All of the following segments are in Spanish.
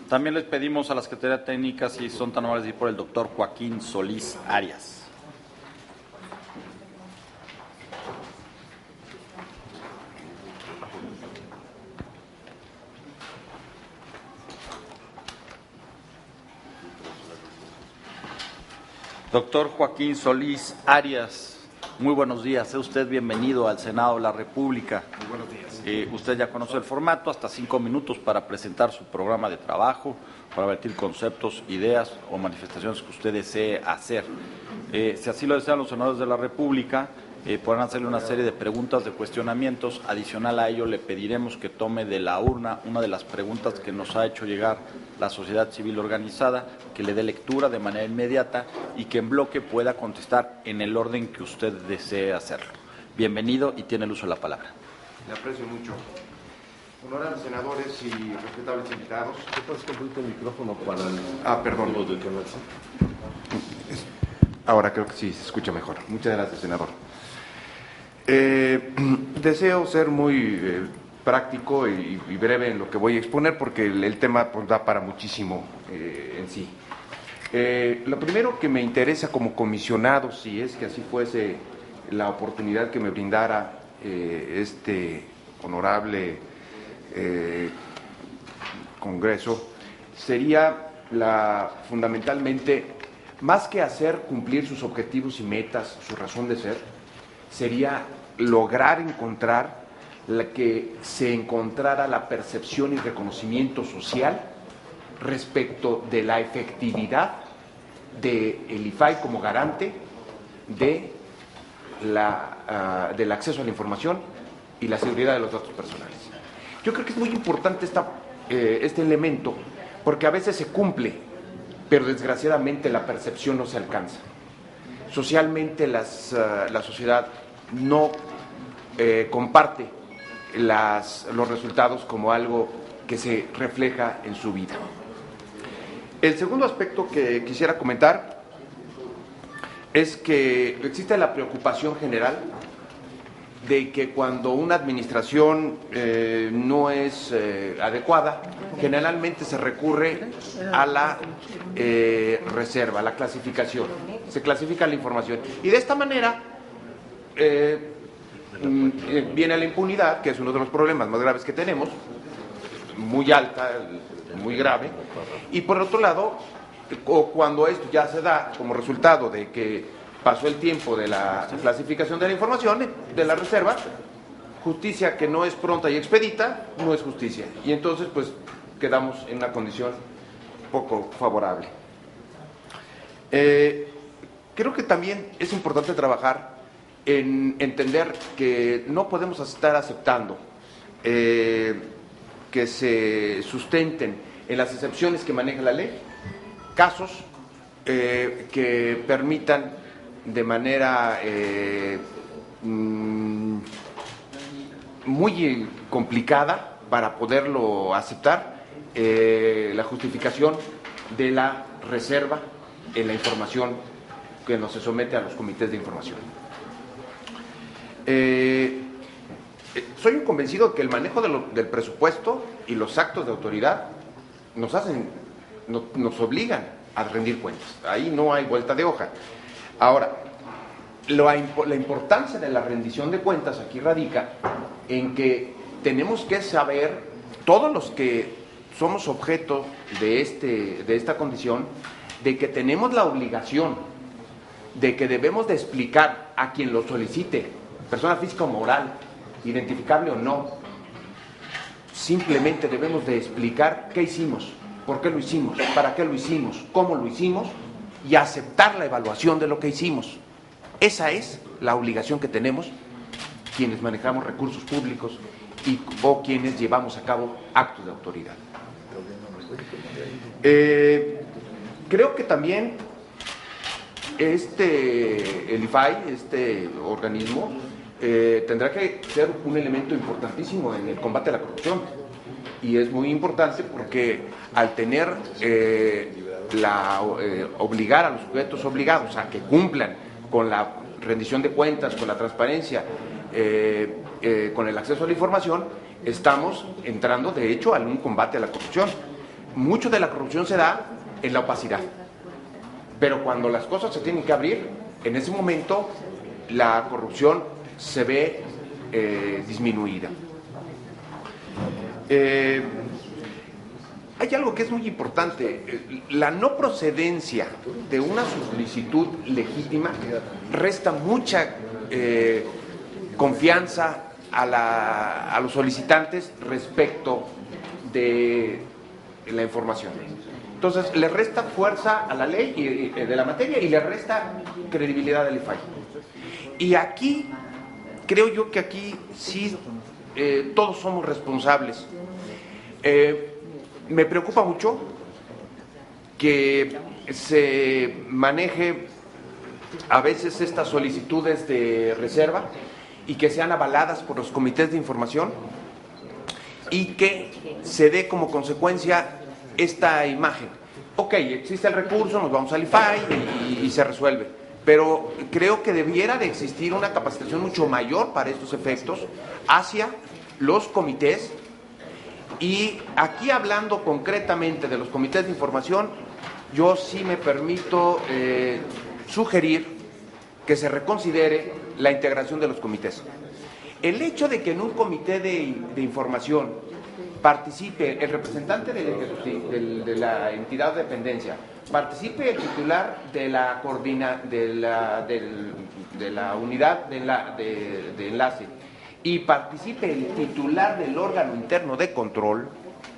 También les pedimos a la Secretaría Técnica si son tan amables de ir por el doctor Joaquín Solís Arias. Doctor Joaquín Solís Arias, muy buenos días. Sea usted bienvenido al Senado de la República. Muy buenos días. Usted ya conoce el formato, hasta 5 minutos para presentar su programa de trabajo, para vertir conceptos, ideas o manifestaciones que usted desee hacer. Si así lo desean los senadores de la República, podrán hacerle una serie de preguntas, de cuestionamientos. Adicional a ello, le pediremos que tome de la urna una de las preguntas que nos ha hecho llegar la sociedad civil organizada, que le dé lectura de manera inmediata y que en bloque pueda contestar en el orden que usted desee hacerlo. Bienvenido y tiene el uso de la palabra. Le aprecio mucho. Honorables senadores y respetables invitados. ¿Qué pasa con el micrófono para el... perdón. Ahora creo que sí, se escucha mejor. Muchas gracias, senador. Deseo ser muy práctico y breve en lo que voy a exponer porque el tema pues, da para muchísimo en sí. Lo primero que me interesa como comisionado, si es que así fuese la oportunidad que me brindara este honorable Congreso, sería fundamentalmente, más que hacer cumplir sus objetivos y metas, su razón de ser, sería lograr encontrar que se encontrara la percepción y reconocimiento social respecto de la efectividad del IFAI como garante del acceso a la información y la seguridad de los datos personales. Yo creo que es muy importante este elemento porque a veces se cumple, pero desgraciadamente la percepción no se alcanza. Socialmente la sociedad no comparte los resultados como algo que se refleja en su vida. El segundo aspecto que quisiera comentar es que existe la preocupación general de que cuando una administración no es adecuada, generalmente se recurre a la reserva, a la clasificación. Se clasifica la información. Y de esta manera viene la impunidad, que es uno de los problemas más graves que tenemos, muy alta, muy grave. Y por otro lado, cuando esto ya se da como resultado de que pasó el tiempo de la clasificación de la información, de la reserva, justicia que no es pronta y expedita, no es justicia. Y entonces, pues, quedamos en una condición poco favorable. Creo que también es importante trabajar en entender que no podemos estar aceptando que se sustenten en las excepciones que maneja la ley casos que permitan de manera muy complicada para poderlo aceptar la justificación de la reserva en la información que nos se somete a los comités de información. Soy un convencido de que el manejo del presupuesto y los actos de autoridad nos obligan a rendir cuentas. Ahí no hay vuelta de hoja. Ahora, la importancia de la rendición de cuentas aquí radica en que tenemos que saber, todos los que somos objeto de esta condición, de que tenemos la obligación de que debemos de explicar a quien lo solicite, persona física o moral, identificable o no, simplemente debemos de explicar qué hicimos, por qué lo hicimos, para qué lo hicimos, cómo lo hicimos y aceptar la evaluación de lo que hicimos. Esa es la obligación que tenemos quienes manejamos recursos públicos o quienes llevamos a cabo actos de autoridad. Creo que también el IFAI, este organismo, tendrá que ser un elemento importantísimo en el combate a la corrupción. Y es muy importante porque al tener obligar a los sujetos obligados a que cumplan con la rendición de cuentas, con la transparencia, con el acceso a la información, estamos entrando de hecho a un combate a la corrupción. mucho de la corrupción se da en la opacidad. Pero cuando las cosas se tienen que abrir, en ese momento la corrupción se ve disminuida. Hay algo que es muy importante. La no procedencia de una solicitud legítima resta mucha confianza a los solicitantes respecto de la información. Entonces, le resta fuerza a la ley de la materia y le resta credibilidad al IFAI. Y aquí, creo yo que aquí sí todos somos responsables. Me preocupa mucho que se maneje a veces estas solicitudes de reserva y que sean avaladas por los comités de información y que se dé como consecuencia esta imagen. Ok, existe el recurso, nos vamos al IFAI y se resuelve. Pero creo que debiera de existir una capacitación mucho mayor para estos efectos hacia los comités. Y aquí, hablando concretamente de los comités de información, yo sí me permito sugerir que se reconsidere la integración de los comités. El hecho de que en un comité de información participe el representante de la entidad de dependencia, participe el titular de la unidad de enlace y participe el titular del órgano interno de control,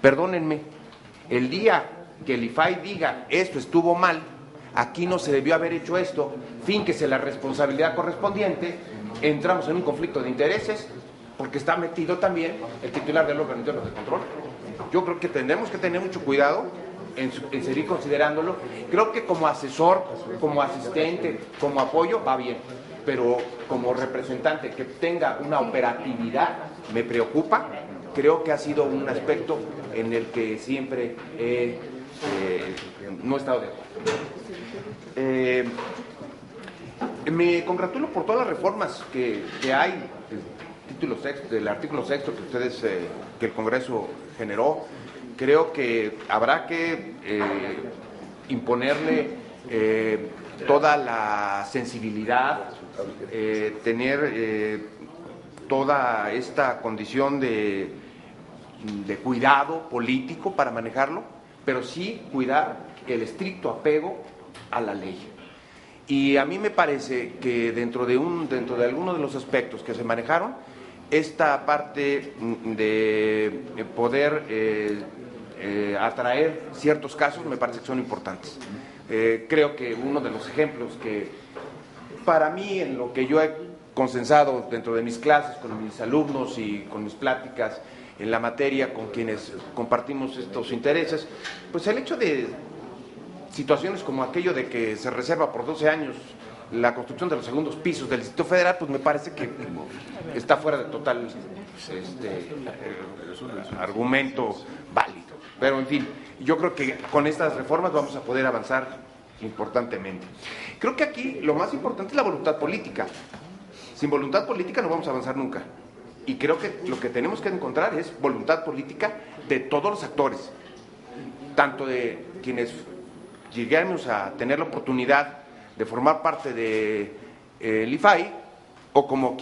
perdónenme, el día que el IFAI diga esto estuvo mal, aquí no se debió haber hecho esto, fínquese la responsabilidad correspondiente, entramos en un conflicto de intereses, porque está metido también el titular del órgano interno de control. Yo creo que tenemos que tener mucho cuidado en seguir considerándolo. Creo que como asesor, como asistente, como apoyo, va bien, pero como representante que tenga una operatividad, me preocupa. Creo que ha sido un aspecto en el que siempre no he estado de acuerdo. Me congratulo por todas las reformas que hay del artículo 6 que ustedes, que el Congreso generó. Creo que habrá que imponerle toda la sensibilidad, tener toda esta condición de cuidado político para manejarlo, pero sí cuidar el estricto apego a la ley. Y a mí me parece que dentro de alguno de los aspectos que se manejaron, esta parte de poder atraer ciertos casos me parece que son importantes. Creo que uno de los ejemplos que para mí, en lo que yo he consensado dentro de mis clases con mis alumnos y con mis pláticas en la materia con quienes compartimos estos intereses, pues el hecho de situaciones como aquello de que se reserva por 12 años la construcción de los segundos pisos del Distrito Federal, pues me parece que está fuera de total argumento válido. Pero en fin, yo creo que con estas reformas vamos a poder avanzar importantemente. Creo que aquí lo más importante es la voluntad política. Sin voluntad política no vamos a avanzar nunca. Y creo que lo que tenemos que encontrar es voluntad política de todos los actores, tanto de quienes lleguemos a tener la oportunidad de formar parte del IFAI, o como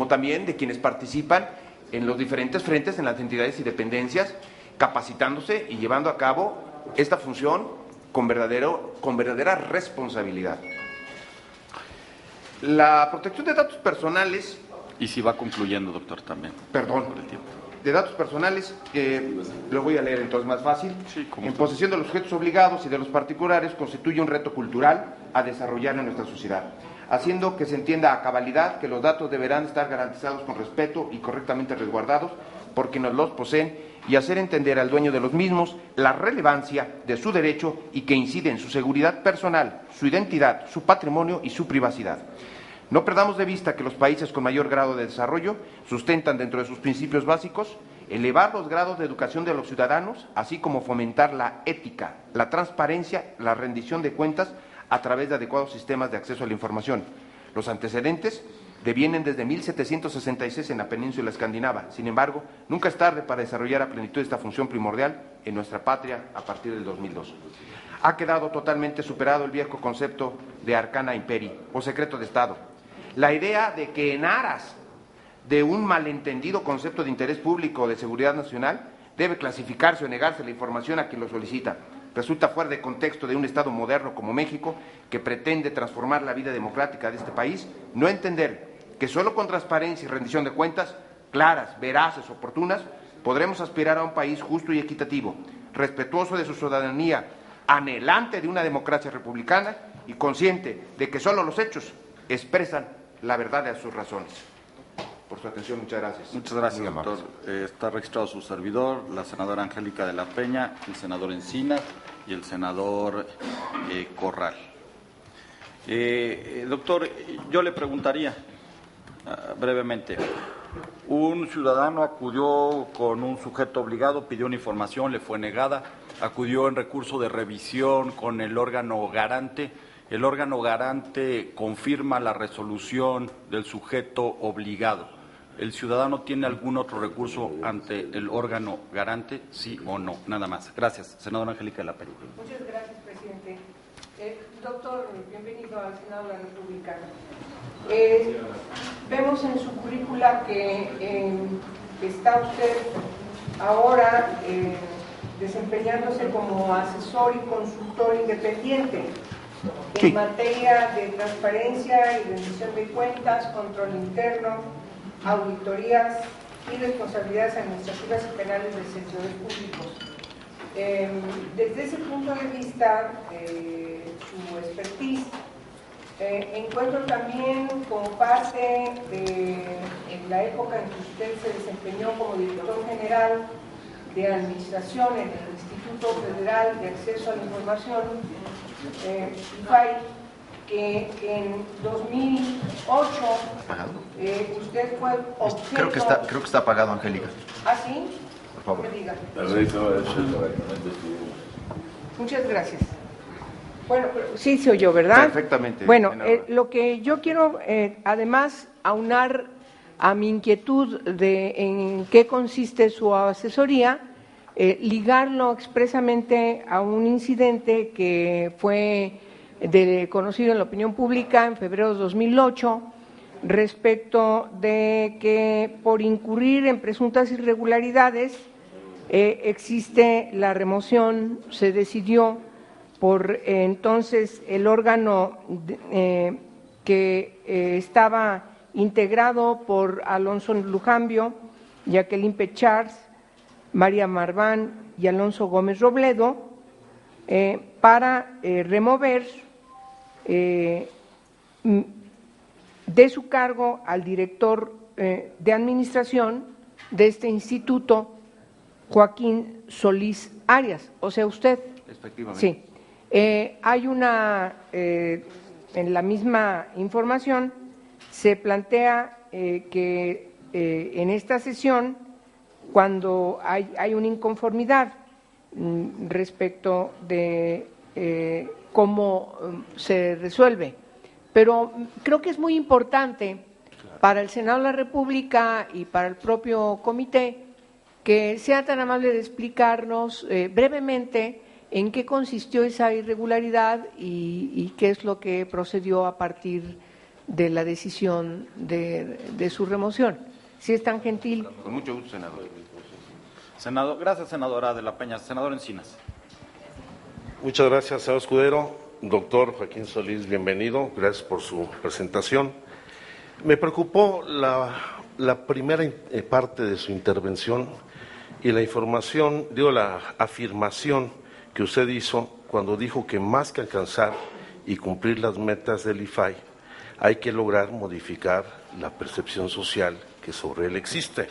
también de quienes participan en los diferentes frentes, en las entidades y dependencias, capacitándose y llevando a cabo esta función con verdadera responsabilidad. La protección de datos personales. Y si va concluyendo, doctor, también. Perdón. Por el tiempo. De datos personales, lo voy a leer entonces más fácil. Sí, en posesión de los sujetos obligados y de los particulares constituye un reto cultural a desarrollar en nuestra sociedad, haciendo que se entienda a cabalidad que los datos deberán estar garantizados con respeto y correctamente resguardados por quienes los poseen, y hacer entender al dueño de los mismos la relevancia de su derecho y que incide en su seguridad personal, su identidad, su patrimonio y su privacidad. No perdamos de vista que los países con mayor grado de desarrollo sustentan dentro de sus principios básicos elevar los grados de educación de los ciudadanos, así como fomentar la ética, la transparencia, la rendición de cuentas a través de adecuados sistemas de acceso a la información. Los antecedentes devienen desde 1766 en la península escandinava. Sin embargo, nunca es tarde para desarrollar a plenitud esta función primordial en nuestra patria a partir del 2002. Ha quedado totalmente superado el viejo concepto de arcana imperi o secreto de Estado. La idea de que en aras de un malentendido concepto de interés público o de seguridad nacional debe clasificarse o negarse la información a quien lo solicita. Resulta fuera de contexto de un Estado moderno como México, que pretende transformar la vida democrática de este país, no entender que solo con transparencia y rendición de cuentas claras, veraces, oportunas, podremos aspirar a un país justo y equitativo, respetuoso de su ciudadanía, anhelante de una democracia republicana y consciente de que solo los hechos expresan la verdad de sus razones. Por su atención, muchas gracias. Muchas gracias, doctor. Está registrado su servidor, la senadora Angélica de la Peña, el senador Encinas y el senador Corral. Doctor, yo le preguntaría brevemente. Un ciudadano acudió con un sujeto obligado, pidió una información, le fue negada, acudió en recurso de revisión con el órgano garante. El órgano garante confirma la resolución del sujeto obligado. ¿El ciudadano tiene algún otro recurso ante el órgano garante? Sí o no, nada más. Gracias. Senadora Angélica de la Peña. Muchas gracias, presidente. Doctor, bienvenido al Senado de la República. Vemos en su currícula que está usted ahora desempeñándose como asesor y consultor independiente en materia de transparencia y rendición de cuentas, control interno, auditorías y responsabilidades administrativas y penales de servidores públicos. Desde ese punto de vista, su expertise, encuentro también como parte de la época en que usted se desempeñó como director general de administración en el Instituto Federal de Acceso a la Información, IFAI, que en 2008 usted fue objeto... Creo que está apagado, Angélica. ¿Ah, sí? Por favor. Que diga. Muchas gracias. Bueno, sí se oyó, ¿verdad? Perfectamente. Bueno, lo que yo quiero, además, aunar a mi inquietud de en qué consiste su asesoría, ligarlo expresamente a un incidente que fue conocido en la opinión pública en febrero de 2008 respecto de que por incurrir en presuntas irregularidades existe la remoción, se decidió por entonces el órgano que estaba integrado por Alonso Lujambio, Jacqueline Pechards, María Marván y Alonso Gómez Robledo, para remover de su cargo al director de administración de este instituto, Joaquín Solís Arias, o sea, usted. Efectivamente. Sí. Hay una, en la misma información, se plantea que en esta sesión, cuando hay una inconformidad respecto de cómo se resuelve, pero creo que es muy importante para el Senado de la República y para el propio comité que sea tan amable de explicarnos brevemente en qué consistió esa irregularidad y qué es lo que procedió a partir de la decisión de su remoción. Si es tan gentil. Con mucho gusto, senador. Gracias, senadora de la Peña. Senador Encinas. Muchas gracias, señor Escudero. Doctor Joaquín Solís, bienvenido. Gracias por su presentación. Me preocupó la primera parte de su intervención y la información, la afirmación que usted hizo cuando dijo que más que alcanzar y cumplir las metas del IFAI, hay que lograr modificar la percepción social que sobre él existe.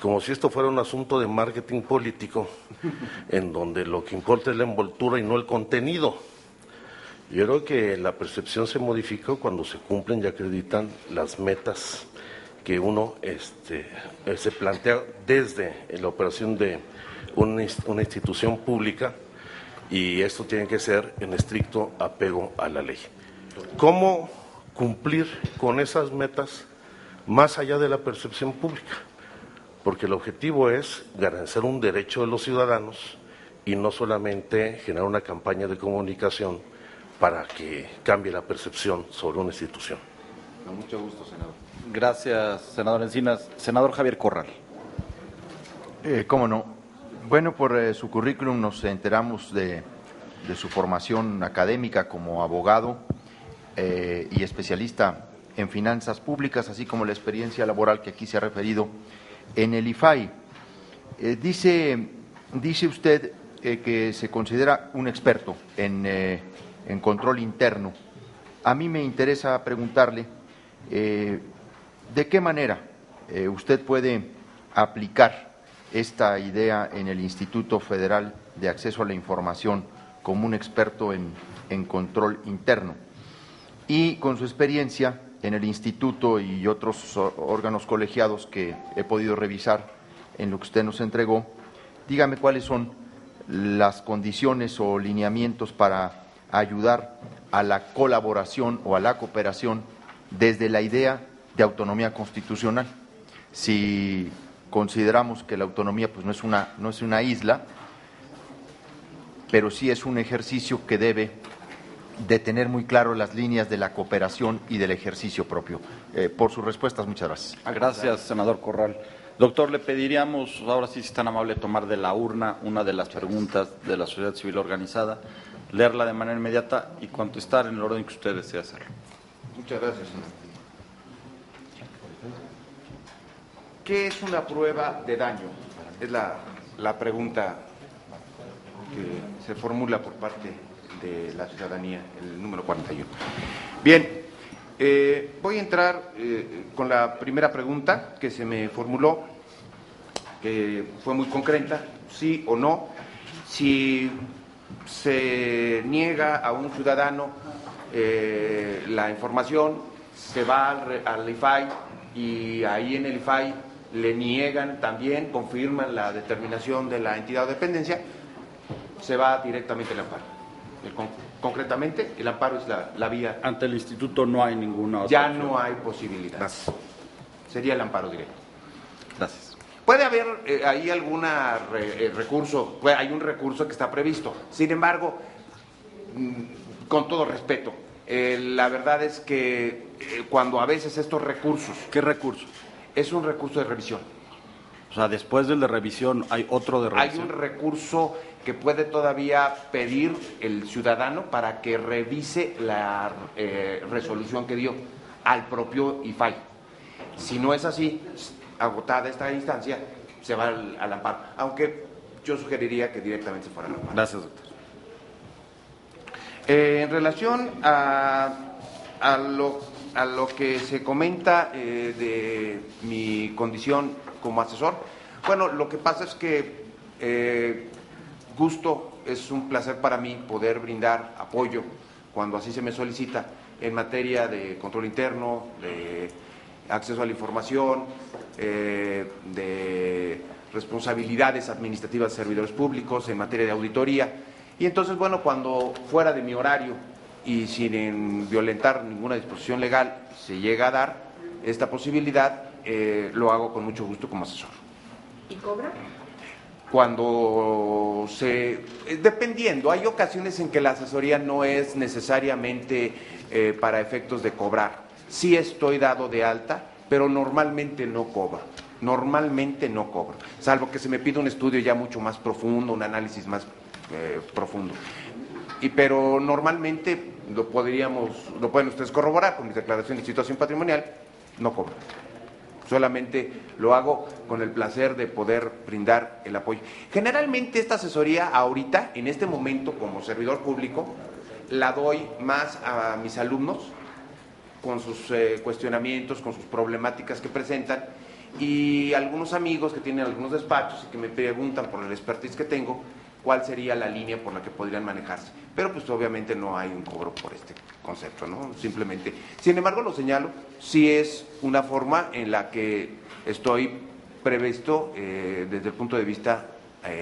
Como si esto fuera un asunto de marketing político, en donde lo que importa es la envoltura y no el contenido. Yo creo que la percepción se modifica cuando se cumplen y acreditan las metas que uno se plantea desde la operación de una institución pública, y esto tiene que ser en estricto apego a la ley. ¿Cómo cumplir con esas metas más allá de la percepción pública, porque el objetivo es garantizar un derecho de los ciudadanos y no solamente generar una campaña de comunicación para que cambie la percepción sobre una institución. Con mucho gusto, senador. Gracias, senador Encinas. Senador Javier Corral. Cómo no. Bueno, por su currículum nos enteramos de su formación académica como abogado y especialista en finanzas públicas, así como la experiencia laboral que aquí se ha referido en el IFAI. Dice usted que se considera un experto en control interno. A mí me interesa preguntarle de qué manera usted puede aplicar esta idea en el Instituto Federal de Acceso a la Información como un experto en control interno. Y con su experiencia en el instituto y otros órganos colegiados que he podido revisar en lo que usted nos entregó, dígame cuáles son las condiciones o lineamientos para ayudar a la colaboración o a la cooperación desde la idea de autonomía constitucional. Si consideramos que la autonomía pues no es una isla, pero sí es un ejercicio que debe de tener muy claro las líneas de la cooperación y del ejercicio propio. Por sus respuestas, muchas gracias. Gracias, senador Corral. Doctor, le pediríamos, ahora sí, si es tan amable, tomar de la urna una de las preguntas de la sociedad civil organizada, leerla de manera inmediata y contestar en el orden que usted desee hacerlo. Muchas gracias, senador. ¿Qué es una prueba de daño? Es la pregunta que se formula por parte de la ciudadanía, el número 41. Bien, voy a entrar con la primera pregunta que se me formuló, que fue muy concreta, sí o no. Si se niega a un ciudadano la información, se va al IFAI y ahí en el IFAI le niegan también, confirman la determinación de la entidad o dependencia, se va directamente al amparo. Concretamente, el amparo es la vía. Ante el instituto no hay ninguna otra Ya opción. no hay posibilidad. Gracias. Sería el amparo directo. Gracias. Puede haber ahí algún recurso, hay un recurso que está previsto. Sin embargo, con todo respeto, la verdad es que cuando a veces estos recursos... ¿Qué recurso? Es un recurso de revisión. O sea, después del de revisión, ¿hay otro de revisión? Hay un recurso que puede todavía pedir el ciudadano para que revise la resolución que dio al propio IFAI. Si no es así, agotada esta instancia, se va al amparo. Aunque yo sugeriría que directamente se fuera al amparo. Gracias, doctor. En relación a lo que se comenta de mi condición como asesor, bueno, lo que pasa es que es un placer para mí poder brindar apoyo cuando así se me solicita en materia de control interno, de acceso a la información, de responsabilidades administrativas de servidores públicos, en materia de auditoría. Y entonces, bueno, cuando fuera de mi horario y sin violentar ninguna disposición legal se llega a dar esta posibilidad, lo hago con mucho gusto como asesor. ¿Y cobra? Cuando dependiendo, hay ocasiones en que la asesoría no es necesariamente para efectos de cobrar. Sí estoy dado de alta, pero normalmente no cobro. Normalmente no cobro, salvo que se me pida un estudio ya mucho más profundo, un análisis más profundo. Pero normalmente lo pueden ustedes corroborar con mi declaración de situación patrimonial, no cobro. Solamente lo hago con el placer de poder brindar el apoyo. Generalmente esta asesoría ahorita, en este momento como servidor público, la doy más a mis alumnos con sus cuestionamientos, con sus problemáticas que presentan, y algunos amigos que tienen algunos despachos y que me preguntan por el expertise que tengo, cuál sería la línea por la que podrían manejarse. Pero pues obviamente no hay un cobro por este concepto, ¿no? Simplemente. Sin embargo, lo señalo, sí es una forma en la que estoy previsto desde el punto de vista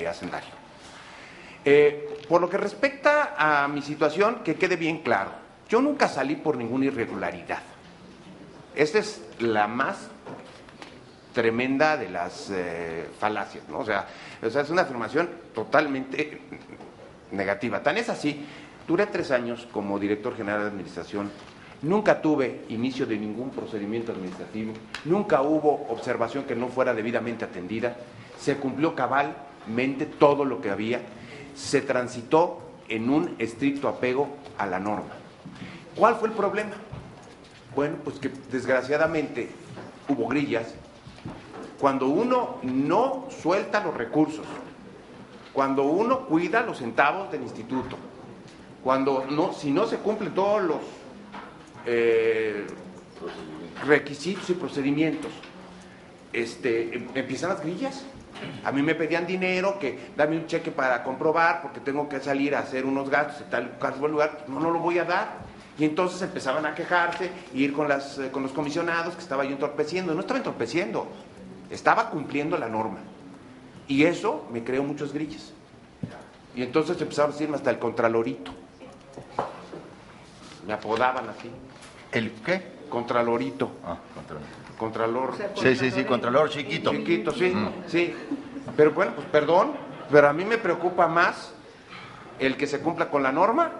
hacendario. Por lo que respecta a mi situación, que quede bien claro, Yo nunca salí por ninguna irregularidad. Esta es la más tremenda de las falacias, ¿no? O sea, es una afirmación totalmente negativa. Tan es así, duré 3 años como director general de administración, nunca tuve inicio de ningún procedimiento administrativo, nunca hubo observación que no fuera debidamente atendida, se cumplió cabalmente todo lo que había, se transitó en un estricto apego a la norma. ¿Cuál fue el problema? Bueno, pues que desgraciadamente hubo grillas. Cuando uno no suelta los recursos, cuando uno cuida los centavos del instituto, si no se cumplen todos los requisitos y procedimientos, empiezan las grillas. A mí me pedían dinero, que dame un cheque para comprobar, porque tengo que salir a hacer unos gastos en tal lugar, no lo voy a dar. Y entonces empezaban a quejarse, ir con los comisionados, que estaba yo entorpeciendo. No estaba entorpeciendo, estaba cumpliendo la norma. Y eso me creó muchos grillas. Y entonces empezaron a decirme hasta el contralorito. Me apodaban así. ¿El qué? Contralorito. Ah, Contralor. Contralor. O sea, Sí, Contralor chiquito. Chiquito, sí, sí. Pero bueno, pues perdón, pero a mí me preocupa más el que se cumpla con la norma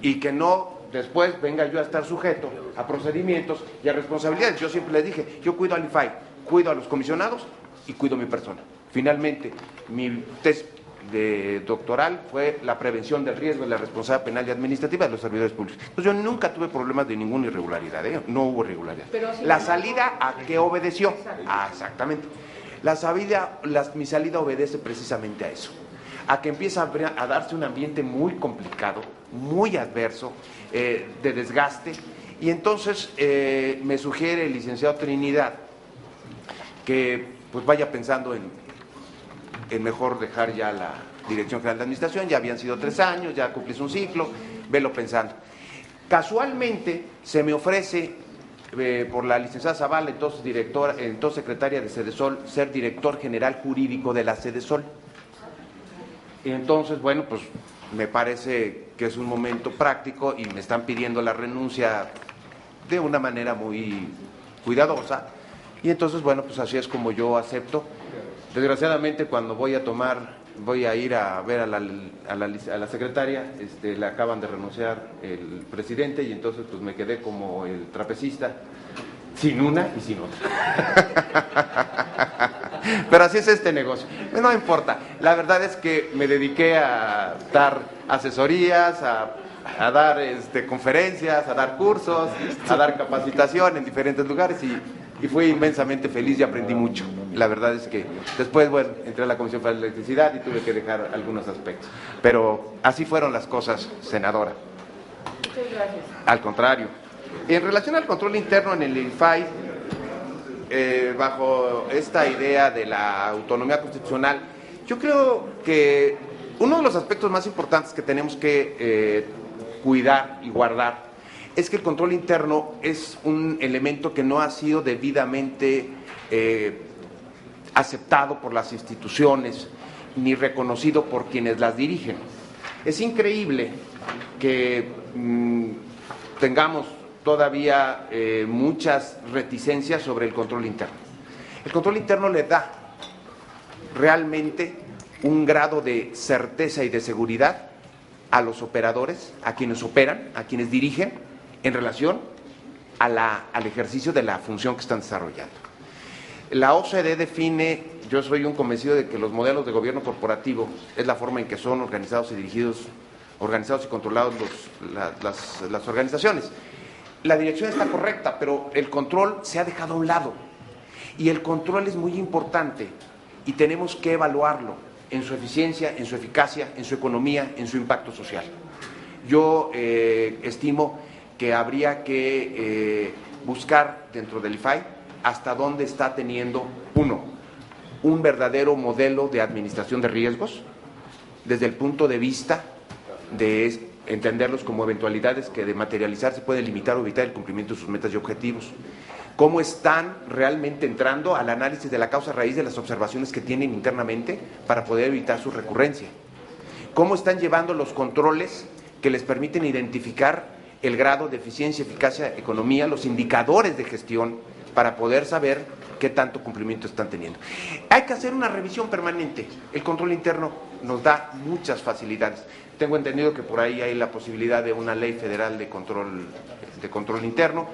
y que no después venga yo a estar sujeto a procedimientos y a responsabilidades. Yo siempre les dije, yo cuido al IFAI, cuido a los comisionados y cuido mi persona. Finalmente, mi tesis de doctoral fue la prevención del riesgo y la responsabilidad penal y administrativa de los servidores públicos. Entonces yo nunca tuve problemas de ninguna irregularidad, no hubo irregularidad. La salida, ¿a qué obedeció? Ah, exactamente. Mi salida obedece precisamente a eso, a que empieza a darse un ambiente muy complicado, muy adverso, de desgaste, y entonces me sugiere el licenciado Trinidad que pues vaya pensando en mejor dejar ya la Dirección General de Administración. Ya habían sido 3 años, ya cumplís un ciclo, velo pensando. Casualmente se me ofrece por la licenciada Zavala, entonces secretaria de Sedesol, ser director general jurídico de la Sedesol. Y entonces, bueno, pues me parece que es un momento práctico y me están pidiendo la renuncia de una manera muy cuidadosa. Y entonces, bueno, pues así es como yo acepto. Desgraciadamente, cuando voy a ir a ver a la secretaria, le acaban de renunciar el presidente y entonces pues me quedé como el trapecista, sin una y sin otra. Pero así es este negocio. No importa. La verdad es que me dediqué a dar asesorías, a dar conferencias, a dar cursos, a dar capacitación en diferentes lugares y fui inmensamente feliz y aprendí mucho. La verdad es que después, bueno, entré a la Comisión Federal de Electricidad y tuve que dejar algunos aspectos. Pero así fueron las cosas, senadora. Muchas gracias. Al contrario. En relación al control interno en el IFAI, bajo esta idea de la autonomía constitucional, yo creo que uno de los aspectos más importantes que tenemos que cuidar y guardar es que el control interno es un elemento que no ha sido debidamente aceptado por las instituciones ni reconocido por quienes las dirigen. Es increíble que tengamos todavía muchas reticencias sobre el control interno. El control interno le da realmente un grado de certeza y de seguridad a los operadores, a quienes operan, a quienes dirigen, en relación al ejercicio de la función que están desarrollando. La OCDE define, yo soy un convencido de que los modelos de gobierno corporativo es la forma en que son organizados y controlados las organizaciones. La dirección está correcta, pero el control se ha dejado a un lado. Y el control es muy importante y tenemos que evaluarlo en su eficiencia, en su eficacia, en su economía, en su impacto social. Yo estimo que habría que buscar dentro del IFAI hasta dónde está teniendo, un verdadero modelo de administración de riesgos, desde el punto de vista de entenderlos como eventualidades que de materializarse pueden limitar o evitar el cumplimiento de sus metas y objetivos. Cómo están realmente entrando al análisis de la causa raíz de las observaciones que tienen internamente para poder evitar su recurrencia. Cómo están llevando los controles que les permiten identificar el grado de eficiencia, eficacia, economía, los indicadores de gestión para poder saber qué tanto cumplimiento están teniendo. Hay que hacer una revisión permanente. El control interno nos da muchas facilidades. Tengo entendido que por ahí hay la posibilidad de una ley federal de control interno.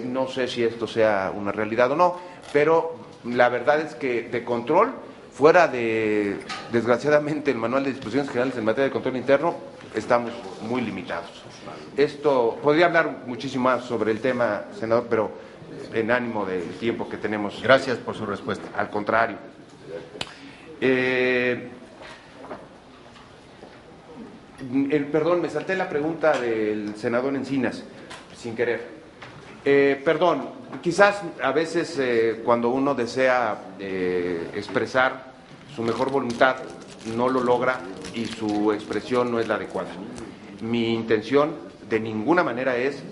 No sé si esto sea una realidad o no, pero la verdad es que de control, fuera de, desgraciadamente, el manual de disposiciones generales en materia de control interno, estamos muy limitados. Esto, podría hablar muchísimo más sobre el tema, senador, pero en ánimo del tiempo que tenemos. Gracias por su respuesta. Al contrario. Perdón, me salté la pregunta del senador Encinas, sin querer. Perdón, quizás a veces cuando uno desea expresar su mejor voluntad no lo logra y su expresión no es la adecuada. Mi intención de ninguna manera es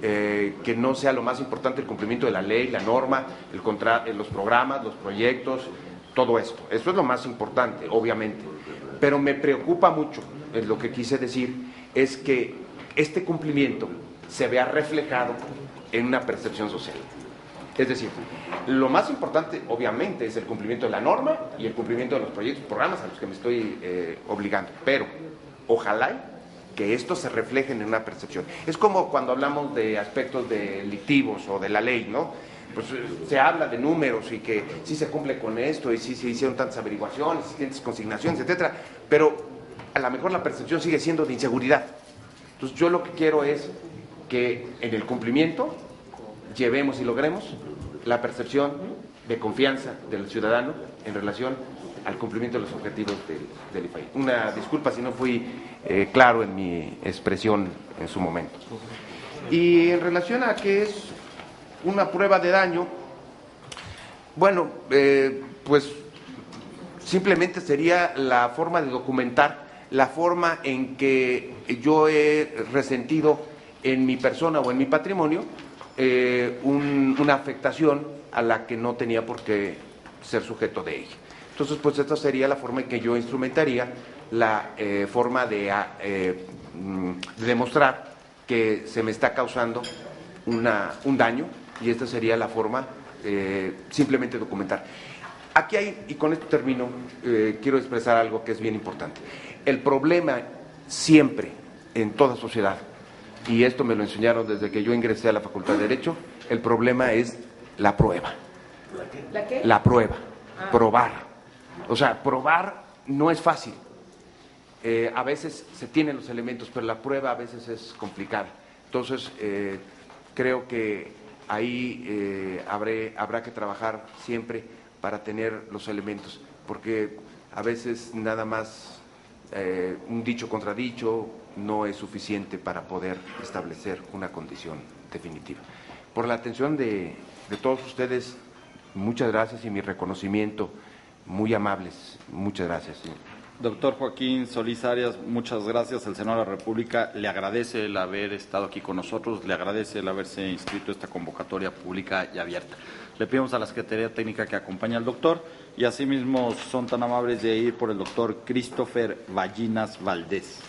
que no sea lo más importante el cumplimiento de la ley, la norma, los programas, los proyectos, todo esto. Eso es lo más importante, obviamente. Pero me preocupa mucho, lo que quise decir, es que este cumplimiento se vea reflejado en una percepción social. Es decir, lo más importante, obviamente, es el cumplimiento de la norma y el cumplimiento de los proyectos, programas a los que me estoy obligando. Pero ojalá que esto se refleje en una percepción. Es como cuando hablamos de aspectos delictivos o de la ley, ¿no? Pues se habla de números y que sí se cumple con esto y sí se hicieron tantas averiguaciones, tantas consignaciones, etcétera, pero a lo mejor la percepción sigue siendo de inseguridad. Entonces yo lo que quiero es que en el cumplimiento llevemos y logremos la percepción de confianza del ciudadano en relación al cumplimiento de los objetivos del IFAI. Una disculpa si no fui claro en mi expresión en su momento. Y en relación a qué es una prueba de daño, bueno, pues simplemente sería la forma de documentar la forma en que yo he resentido en mi persona o en mi patrimonio una afectación a la que no tenía por qué ser sujeto de ella. Entonces, pues esta sería la forma en que yo instrumentaría la forma de demostrar que se me está causando un daño, y esta sería la forma simplemente documentar. Aquí hay, y con esto termino, quiero expresar algo que es bien importante. El problema siempre, en toda sociedad, y esto me lo enseñaron desde que yo ingresé a la Facultad de Derecho, el problema es la prueba. ¿La qué? La prueba, probar. O sea, probar no es fácil. A veces se tienen los elementos, pero la prueba a veces es complicada. Entonces, creo que ahí habrá que trabajar siempre para tener los elementos, porque a veces nada más un dicho contra dicho no es suficiente para poder establecer una condición definitiva. Por la atención de todos ustedes, muchas gracias, y mi reconocimiento, muy amables, muchas gracias. Doctor Joaquín Solís Arias, muchas gracias. El Senado de la República le agradece el haber estado aquí con nosotros, le agradece el haberse inscrito a esta convocatoria pública y abierta. Le pedimos a la Secretaría Técnica que acompañe al doctor, y asimismo son tan amables de ir por el doctor Christopher Ballinas Valdés.